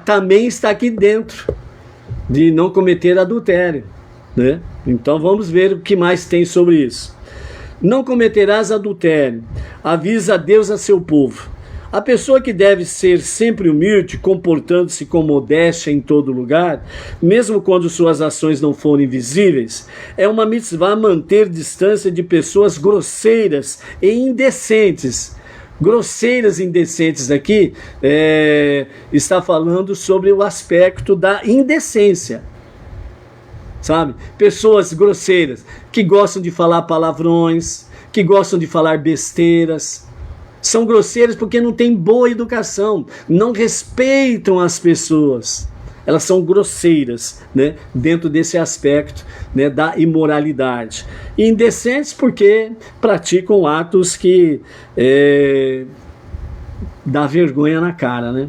[SPEAKER 1] Também está aqui dentro de não cometer adultério, né? Então vamos ver o que mais tem sobre isso. Não cometerás adultério. Avisa Deus a seu povo. A pessoa que deve ser sempre humilde, comportando-se com modéstia em todo lugar, mesmo quando suas ações não forem visíveis, é uma mitzvah manter distância de pessoas grosseiras e indecentes. Grosseiras e indecentes aqui está falando sobre o aspecto da indecência, sabe? Pessoas grosseiras que gostam de falar palavrões, que gostam de falar besteiras, são grosseiras porque não têm boa educação, não respeitam as pessoas. Elas são grosseiras, né, dentro desse aspecto, né, da imoralidade. E indecentes porque praticam atos que dá vergonha na cara, né?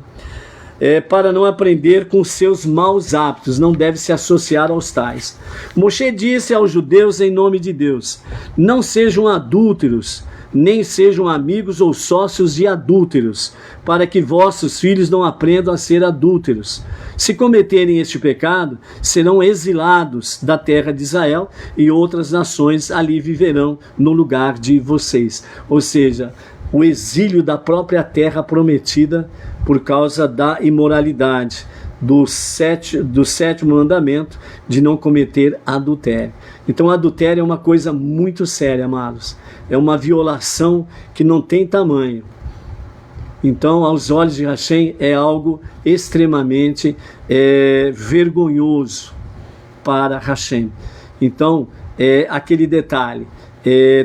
[SPEAKER 1] Para não aprender com seus maus hábitos, não deve se associar aos tais. Moshe disse aos judeus em nome de Deus: não sejam adúlteros, nem sejam amigos ou sócios de adúlteros, para que vossos filhos não aprendam a ser adúlteros. Se cometerem este pecado, serão exilados da terra de Israel e outras nações ali viverão no lugar de vocês. Ou seja, o exílio da própria terra prometida por causa da imoralidade, do 7º mandamento de não cometer adultério. Então adultério é uma coisa muito séria, amados. É uma violação que não tem tamanho. Então, aos olhos de Hashem, é algo extremamente vergonhoso para Hashem. Então, aquele detalhe.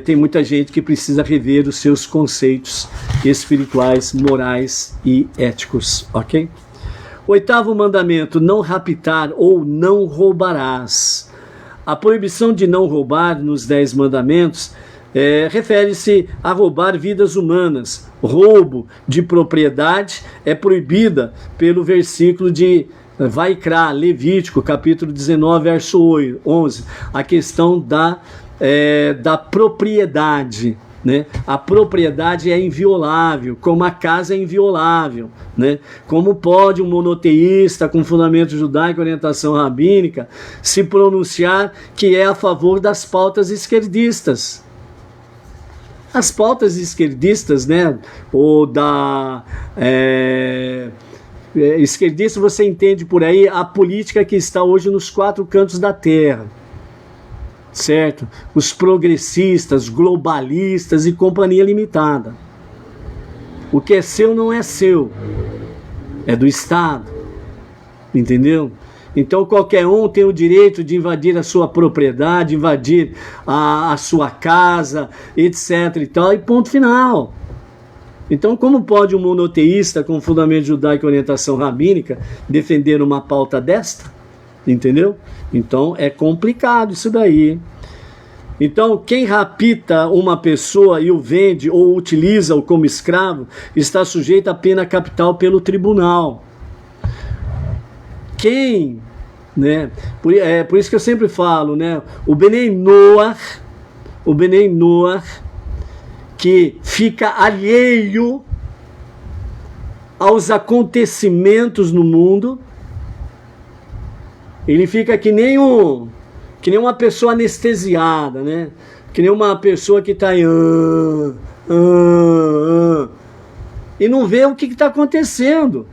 [SPEAKER 1] Tem muita gente que precisa rever os seus conceitos espirituais, morais e éticos, ok? 8º mandamento, não raptar ou não roubarás. A proibição de não roubar nos 10 mandamentos refere-se a roubar vidas humanas. Roubo de propriedade é proibida pelo versículo de Vaikra, Levítico, capítulo 19, verso 11. A questão da propriedade, né? A propriedade é inviolável, como a casa é inviolável, né? Como pode um monoteísta com fundamento judaico e orientação rabínica se pronunciar que é a favor das pautas esquerdistas? As pautas esquerdistas, né? Ou da esquerdista, você entende por aí a política que está hoje nos 4 cantos da terra, certo? Os progressistas, globalistas e companhia limitada. O que é seu não é seu, é do Estado, entendeu? Então qualquer um tem o direito de invadir a sua propriedade, invadir a sua casa, etc e tal, e ponto final. Então como pode um monoteísta com fundamento judaico e orientação rabínica defender uma pauta desta? Entendeu? Então é complicado isso daí. Então quem rapta uma pessoa e o vende ou utiliza-o como escravo está sujeito a pena capital pelo tribunal. Quem, né? Por isso que eu sempre falo, né? O Benei Noach, que fica alheio aos acontecimentos no mundo, ele fica que nem uma pessoa anestesiada, né? Que nem uma pessoa que está aí e não vê o que está acontecendo.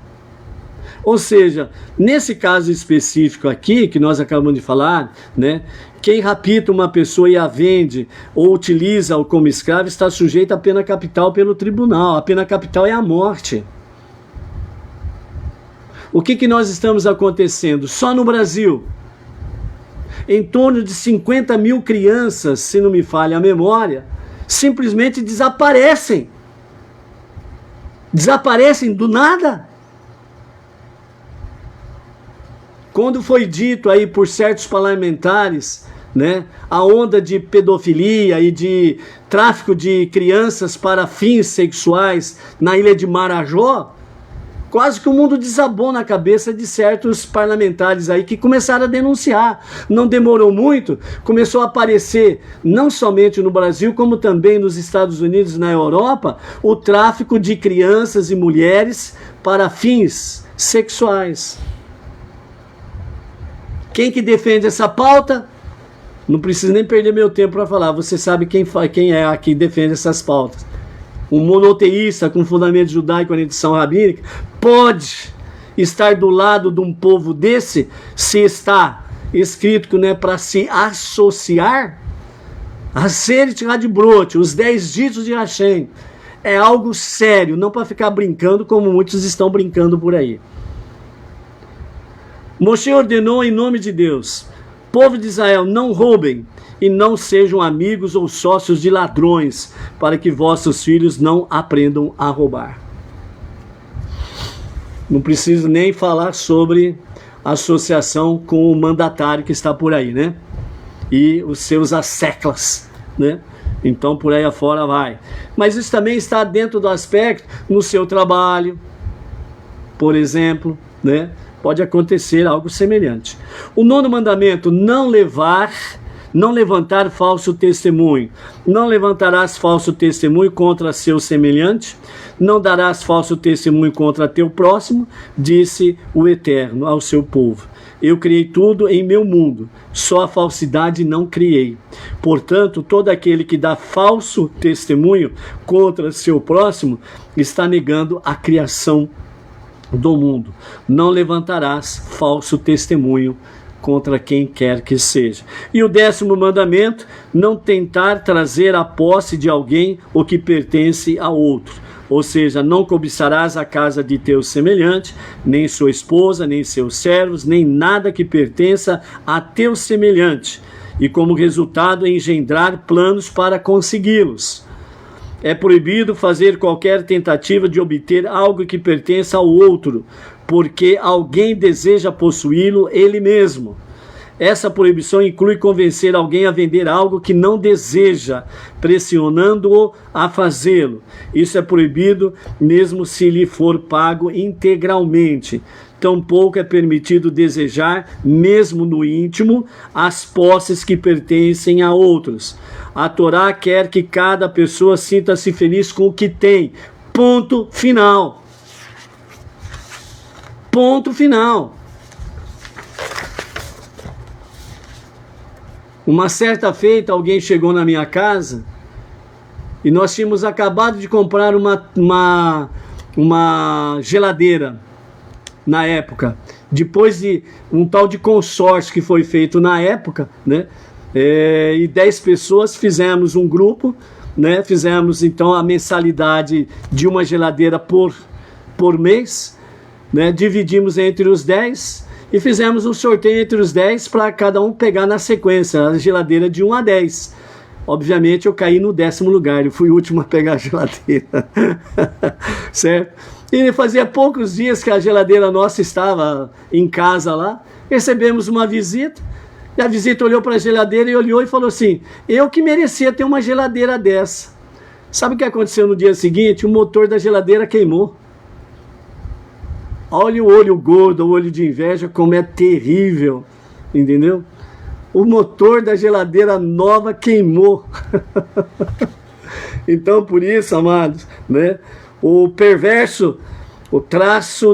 [SPEAKER 1] Ou seja, nesse caso específico aqui, que nós acabamos de falar, né? Quem rapta uma pessoa e a vende ou utiliza-o como escravo está sujeito à pena capital pelo tribunal. A pena capital é a morte. O que nós estamos acontecendo? Só no Brasil, em torno de 50 mil crianças, se não me falha a memória, simplesmente desaparecem. Desaparecem do nada. Quando foi dito aí por certos parlamentares, né, a onda de pedofilia e de tráfico de crianças para fins sexuais na ilha de Marajó, quase que o mundo desabou na cabeça de certos parlamentares aí que começaram a denunciar. Não demorou muito, começou a aparecer, não somente no Brasil, como também nos Estados Unidos e na Europa, o tráfico de crianças e mulheres para fins sexuais. Quem que defende essa pauta? Não preciso nem perder meu tempo para falar. Você sabe quem é que defende essas pautas. Um monoteísta com fundamento judaico e orientação rabínica pode estar do lado de um povo desse se está escrito, né, para se associar? Aseret Hadbrot, os 10 ditos de Hashem. É algo sério, não para ficar brincando como muitos estão brincando por aí. Moshe ordenou em nome de Deus: povo de Israel, não roubem e não sejam amigos ou sócios de ladrões, para que vossos filhos não aprendam a roubar. Não preciso nem falar sobre associação com o mandatário que está por aí, né? E os seus asseclas, né? Então por aí afora vai. Mas isso também está dentro do aspecto no seu trabalho, por exemplo, né? Pode acontecer algo semelhante. O 9º mandamento: não levantar falso testemunho. Não levantarás falso testemunho contra seu semelhante, não darás falso testemunho contra teu próximo, disse o Eterno ao seu povo. Eu criei tudo em meu mundo, só a falsidade não criei. Portanto, todo aquele que dá falso testemunho contra seu próximo está negando a criação do mundo. Não levantarás falso testemunho contra quem quer que seja. E o 10º mandamento: não tentar trazer à posse de alguém o que pertence a outro. Ou seja, não cobiçarás a casa de teu semelhante, nem sua esposa, nem seus servos, nem nada que pertença a teu semelhante, e como resultado engendrar planos para consegui-los. É proibido fazer qualquer tentativa de obter algo que pertença ao outro, porque alguém deseja possuí-lo ele mesmo. Essa proibição inclui convencer alguém a vender algo que não deseja, pressionando-o a fazê-lo. Isso é proibido mesmo se lhe for pago integralmente. tampouco é permitido desejar, mesmo no íntimo, as posses que pertencem a outros. A Torá quer que cada pessoa sinta-se feliz com o que tem. Ponto final. Ponto final. Uma certa feita, alguém chegou na minha casa e nós tínhamos acabado de comprar uma geladeira na época. Depois de um tal de consórcio que foi feito na época, né? E 10 pessoas fizemos um grupo, né? Fizemos então a mensalidade de uma geladeira por mês, né? Dividimos entre os 10 e fizemos um sorteio entre os 10 para cada um pegar na sequência a geladeira de 1 a 10. Obviamente eu caí no 10º lugar, eu fui o último a pegar a geladeira. Certo? E fazia poucos dias que a geladeira nossa estava em casa lá, recebemos uma visita, e a visita olhou para a geladeira e olhou e falou assim: eu que merecia ter uma geladeira dessa. Sabe o que aconteceu no dia seguinte? O motor da geladeira queimou. Olha o olho gordo, o olho de inveja, como é terrível, entendeu? O motor da geladeira nova queimou. Então, por isso, amados, né? O perverso traço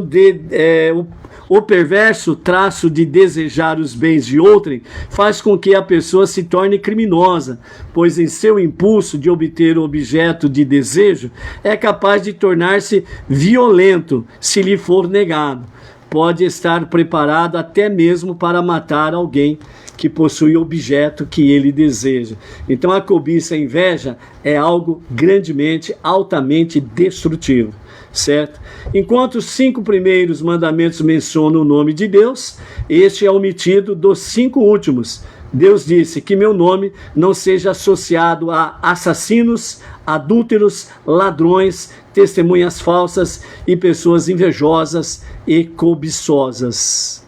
[SPEAKER 1] de desejar os bens de outrem faz com que a pessoa se torne criminosa, pois em seu impulso de obter o objeto de desejo é capaz de tornar-se violento se lhe for negado. Pode estar preparado até mesmo para matar alguém que possui o objeto que ele deseja. Então a cobiça, a inveja é algo grandemente, altamente destrutivo, certo? Enquanto os 5 primeiros mandamentos mencionam o nome de Deus, este é omitido dos 5 últimos. Deus disse que meu nome não seja associado a assassinos, adúlteros, ladrões, testemunhas falsas e pessoas invejosas e cobiçosas.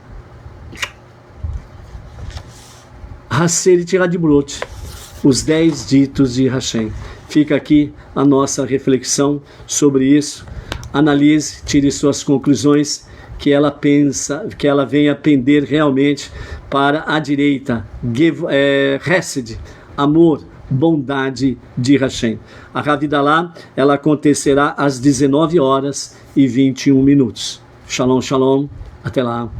[SPEAKER 1] Haseret Radbrot, os 10 ditos de Hashem. Fica aqui a nossa reflexão sobre isso. Analise, tire suas conclusões, que ela venha pender realmente para a direita. Hesed, amor, bondade de Hashem. A Havidalah, ela acontecerá às 19h21. Shalom, shalom. Até lá.